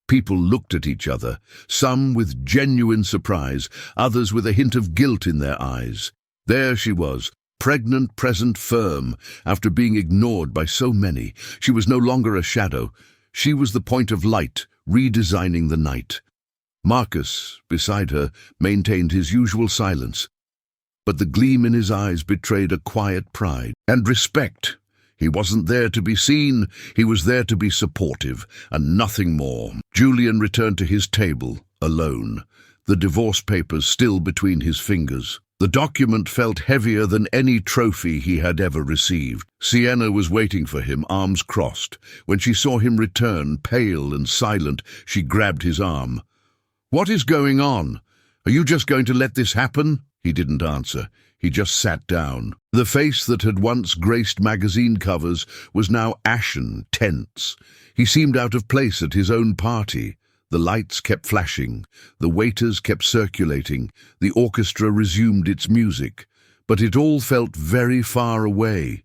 People looked at each other, some with genuine surprise, others with a hint of guilt in their eyes. There she was, pregnant, present, firm. After being ignored by so many, she was no longer a shadow. She was the point of light, redesigning the night. Marcus, beside her, maintained his usual silence, but the gleam in his eyes betrayed a quiet pride and respect. He wasn't there to be seen, he was there to be supportive, and nothing more. Julian returned to his table, alone, the divorce papers still between his fingers. The document felt heavier than any trophy he had ever received. Sienna was waiting for him, arms crossed. When she saw him return, pale and silent, she grabbed his arm. "What is going on? Are you just going to let this happen?" He didn't answer. He just sat down. The face that had once graced magazine covers was now ashen, tense. He seemed out of place at his own party. The lights kept flashing, the waiters kept circulating, the orchestra resumed its music, but it all felt very far away.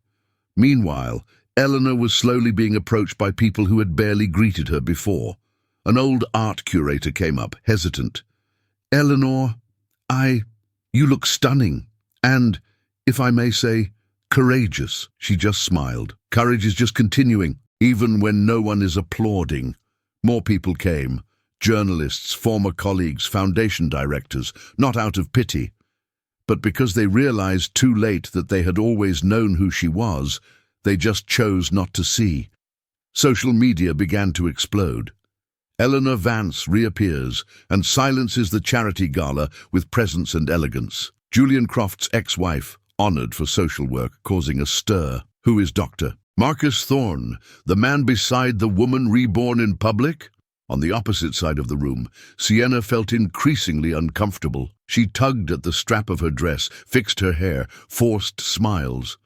Meanwhile, Eleanor was slowly being approached by people who had barely greeted her before. An old art curator came up, hesitant. "Eleanor, you look stunning, and, if I may say, courageous." She just smiled. Courage is just continuing, even when no one is applauding. More people came. Journalists, former colleagues, foundation directors, not out of pity, but because they realized too late that they had always known who she was, they just chose not to see. Social media began to explode. Eleanor Vance reappears and silences the charity gala with presence and elegance. Julian Croft's ex-wife, honored for social work, causing a stir. Who is Dr. Marcus Thorne, the man beside the woman reborn in public? On the opposite side of the room, Sienna felt increasingly uncomfortable. She tugged at the strap of her dress, fixed her hair, forced smiles.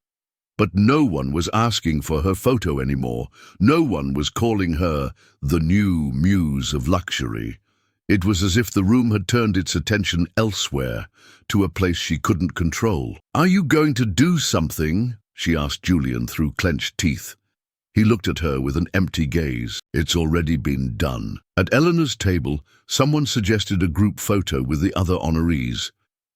But no one was asking for her photo anymore. No one was calling her the new muse of luxury. It was as if the room had turned its attention elsewhere, to a place she couldn't control. "Are you going to do something?" she asked Julian through clenched teeth. He looked at her with an empty gaze. "It's already been done." At Eleanor's table, someone suggested a group photo with the other honorees.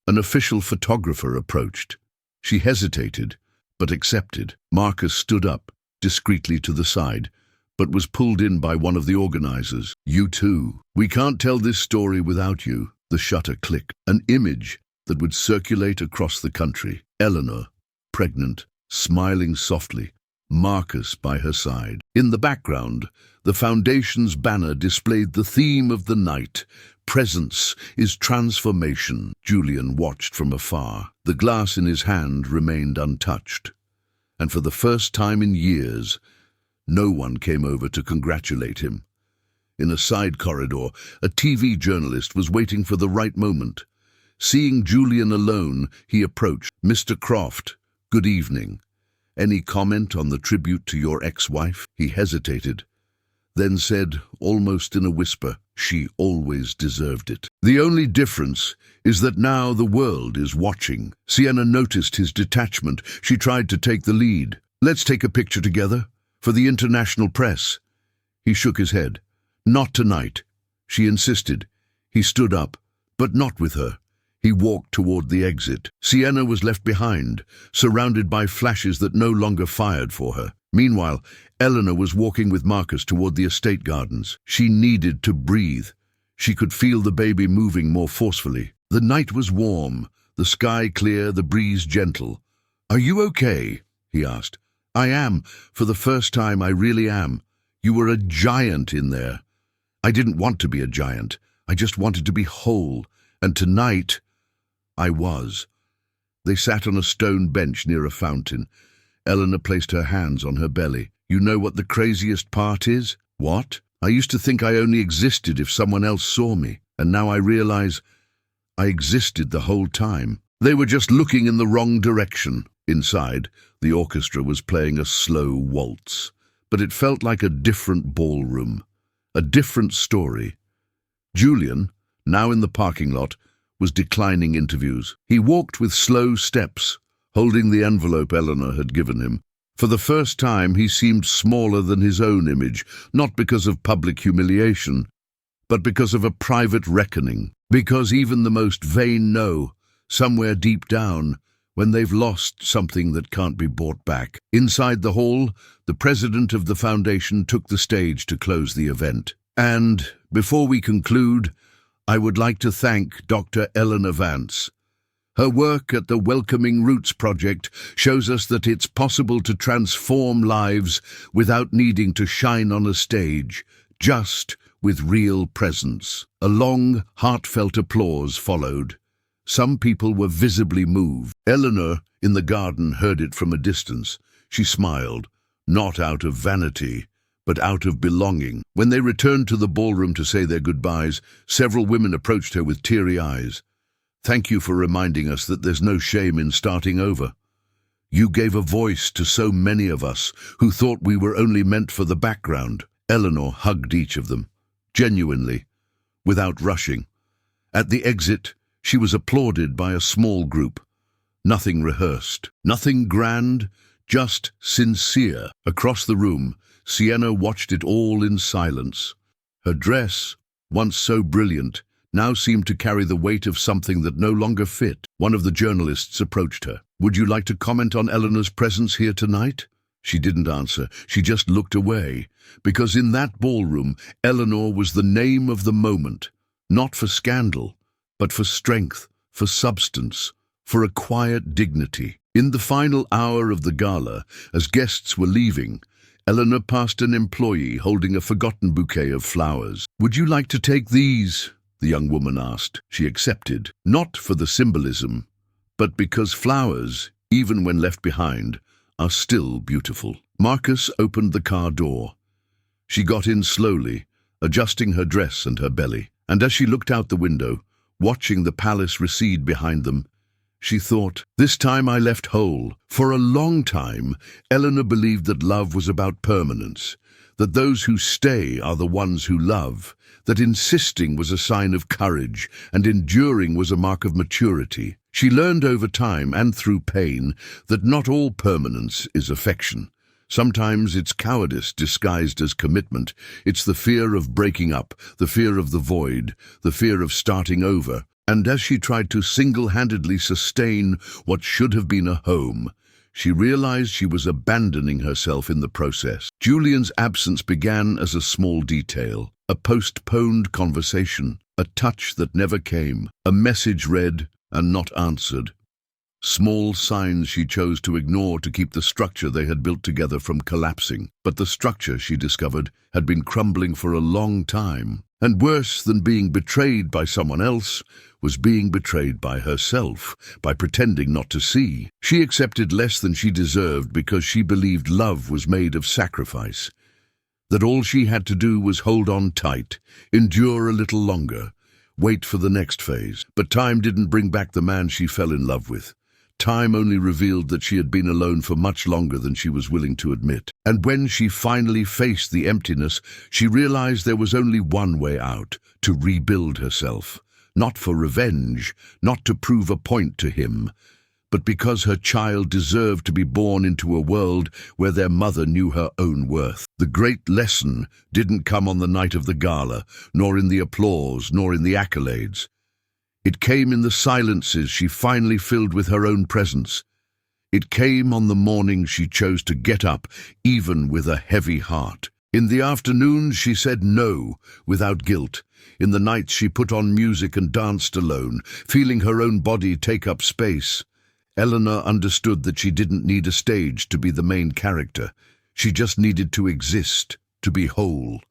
An official photographer approached. She hesitated, but accepted. Marcus stood up, discreetly to the side, but was pulled in by one of the organizers. "You too. We can't tell this story without you." The shutter clicked. An image that would circulate across the country. Eleanor, pregnant, smiling softly, Marcus by her side. In the background, the Foundation's banner displayed the theme of the night: "Presence is transformation." Julian watched from afar. The glass in his hand remained untouched. And for the first time in years, no one came over to congratulate him. In a side corridor, a TV journalist was waiting for the right moment. Seeing Julian alone, he approached. "Mr. Croft, good evening. Any comment on the tribute to your ex-wife?" He hesitated, then said, almost in a whisper, "She always deserved it. The only difference is that now the world is watching." Sienna noticed his detachment. She tried to take the lead. "Let's take a picture together, for the international press." He shook his head. "Not tonight." She insisted. He stood up, but not with her. He walked toward the exit. Sienna was left behind, surrounded by flashes that no longer fired for her. Meanwhile, Eleanor was walking with Marcus toward the estate gardens. She needed to breathe. She could feel the baby moving more forcefully. The night was warm, the sky clear, the breeze gentle. "Are you okay?" he asked. "I am. For the first time, I really am. You were a giant in there." "I didn't want to be a giant. I just wanted to be whole. And tonight, I was." They sat on a stone bench near a fountain. Eleanor placed her hands on her belly. "You know what the craziest part is?" "What?" "I used to think I only existed if someone else saw me, and now I realize I existed the whole time. They were just looking in the wrong direction." Inside, the orchestra was playing a slow waltz, but it felt like a different ballroom, a different story. Julian, now in the parking lot, was declining interviews. He walked with slow steps, holding the envelope Eleanor had given him. For the first time, he seemed smaller than his own image, not because of public humiliation, but because of a private reckoning. Because even the most vain know, somewhere deep down, when they've lost something that can't be bought back. Inside the hall, the president of the foundation took the stage to close the event. "And before we conclude, I would like to thank Dr. Eleanor Vance. Her work at the Welcoming Roots Project shows us that it's possible to transform lives without needing to shine on a stage, just with real presence." A long, heartfelt applause followed. Some people were visibly moved. Eleanor, in the garden, heard it from a distance. She smiled, not out of vanity, but out of belonging. When they returned to the ballroom to say their goodbyes, several women approached her with teary eyes. "Thank you for reminding us that there's no shame in starting over. You gave a voice to so many of us who thought we were only meant for the background." Eleanor hugged each of them, genuinely, without rushing. At the exit, she was applauded by a small group. Nothing rehearsed, nothing grand, just sincere. Across the room, Sienna watched it all in silence. Her dress, once so brilliant, now seemed to carry the weight of something that no longer fit. One of the journalists approached her. "Would you like to comment on Eleanor's presence here tonight?" She didn't answer. She just looked away, because in that ballroom, Eleanor was the name of the moment, not for scandal, but for strength, for substance, for a quiet dignity. In the final hour of the gala, as guests were leaving, Eleanor passed an employee holding a forgotten bouquet of flowers. "Would you like to take these?" the young woman asked. She accepted, not for the symbolism, but because flowers, even when left behind, are still beautiful. Marcus opened the car door. She got in slowly, adjusting her dress and her belly, and as she looked out the window, watching the palace recede behind them, she thought. This time I left whole. For a long time, Eleanor believed that love was about permanence, that those who stay are the ones who love, that insisting was a sign of courage and enduring was a mark of maturity. She learned over time and through pain that not all permanence is affection. Sometimes it's cowardice disguised as commitment. It's the fear of breaking up, the fear of the void, the fear of starting over. And as she tried to single-handedly sustain what should have been a home, she realized she was abandoning herself in the process. Julian's absence began as a small detail, a postponed conversation, a touch that never came, a message read and not answered. Small signs she chose to ignore to keep the structure they had built together from collapsing. But the structure, she discovered, had been crumbling for a long time. And worse than being betrayed by someone else was being betrayed by herself, by pretending not to see. She accepted less than she deserved because she believed love was made of sacrifice, that all she had to do was hold on tight, endure a little longer, wait for the next phase. But time didn't bring back the man she fell in love with. Time only revealed that she had been alone for much longer than she was willing to admit. And when she finally faced the emptiness, she realized there was only one way out: to rebuild herself. Not for revenge, not to prove a point to him, but because her child deserved to be born into a world where their mother knew her own worth. The great lesson didn't come on the night of the gala, nor in the applause, nor in the accolades. It came in the silences she finally filled with her own presence. It came on the morning she chose to get up, even with a heavy heart. In the afternoons she said no, without guilt. In the nights she put on music and danced alone, feeling her own body take up space. Eleanor understood that she didn't need a stage to be the main character. She just needed to exist, to be whole,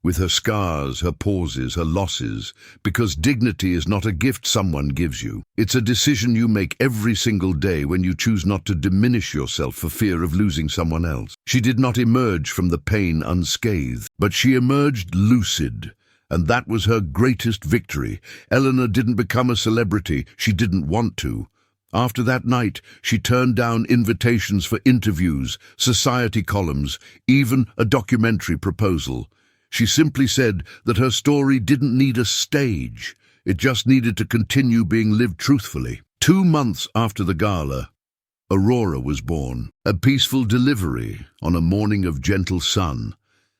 with her scars, her pauses, her losses, because dignity is not a gift someone gives you. It's a decision you make every single day when you choose not to diminish yourself for fear of losing someone else. She did not emerge from the pain unscathed, but she emerged lucid, and that was her greatest victory. Eleanor didn't become a celebrity. She didn't want to. After that night, she turned down invitations for interviews, society columns, even a documentary proposal. She simply said that her story didn't need a stage. It just needed to continue being lived truthfully. 2 months after the gala, Aurora was born. A peaceful delivery on a morning of gentle sun,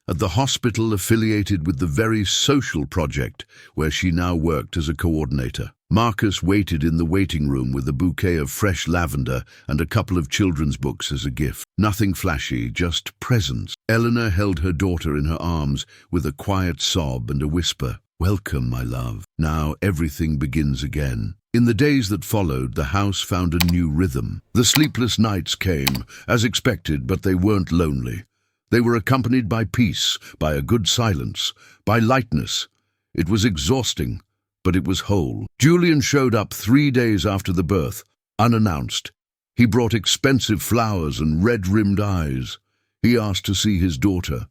at the hospital affiliated with the very social project where she now worked as a coordinator. Marcus waited in the waiting room with a bouquet of fresh lavender and a couple of children's books as a gift. Nothing flashy, just presence. Eleanor held her daughter in her arms with a quiet sob and a whisper, "Welcome, my love. Now everything begins again." In the days that followed, the house found a new rhythm. The sleepless nights came, as expected, but they weren't lonely. They were accompanied by peace, by a good silence, by lightness. It was exhausting, but it was whole. Julian showed up 3 days after the birth, unannounced. He brought expensive flowers and red-rimmed eyes. He asked to see his daughter.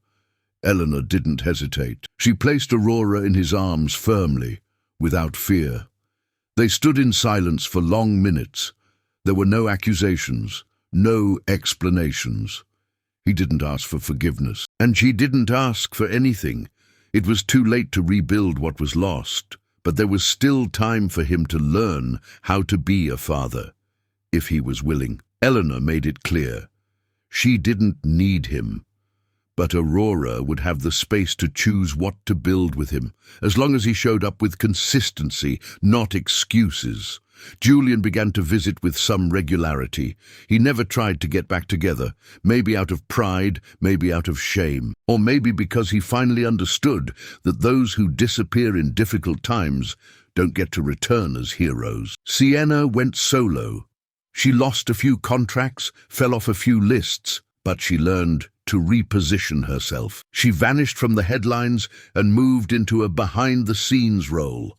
Eleanor didn't hesitate. She placed Aurora in his arms firmly, without fear. They stood in silence for long minutes. There were no accusations, no explanations. He didn't ask for forgiveness, and she didn't ask for anything. It was too late to rebuild what was lost, but there was still time for him to learn how to be a father, if he was willing. Eleanor made it clear. She didn't need him, but Aurora would have the space to choose what to build with him, as long as he showed up with consistency, not excuses. Julian began to visit with some regularity. He never tried to get back together, maybe out of pride, maybe out of shame, or maybe because he finally understood that those who disappear in difficult times don't get to return as heroes. Sienna went solo. She lost a few contracts, fell off a few lists, but she learned to reposition herself. She vanished from the headlines and moved into a behind-the-scenes role.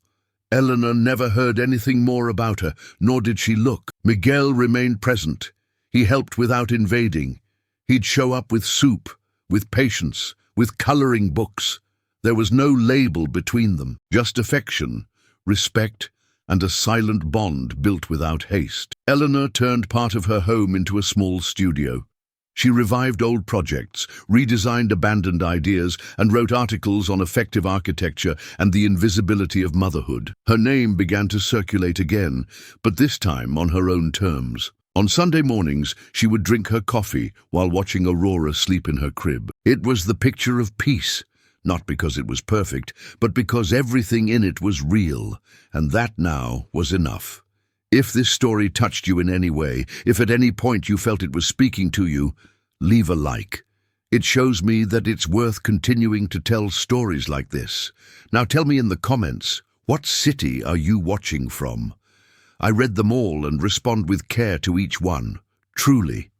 Eleanor never heard anything more about her, nor did she look. Miguel remained present. He helped without invading. He'd show up with soup, with patience, with coloring books. There was no label between them, just affection, respect, and a silent bond built without haste. Eleanor turned part of her home into a small studio. She revived old projects, redesigned abandoned ideas, and wrote articles on effective architecture and the invisibility of motherhood. Her name began to circulate again, but this time on her own terms. On Sunday mornings, she would drink her coffee while watching Aurora sleep in her crib. It was the picture of peace, not because it was perfect, but because everything in it was real, and that now was enough. If this story touched you in any way, if at any point you felt it was speaking to you, leave a like. It shows me that it's worth continuing to tell stories like this. Now tell me in the comments, what city are you watching from? I read them all and respond with care to each one, truly.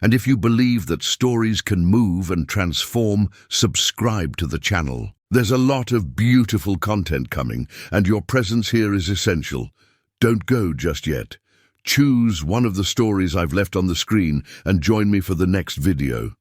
And if you believe that stories can move and transform, subscribe to the channel. There's a lot of beautiful content coming, and your presence here is essential. Don't go just yet. Choose one of the stories I've left on the screen and join me for the next video.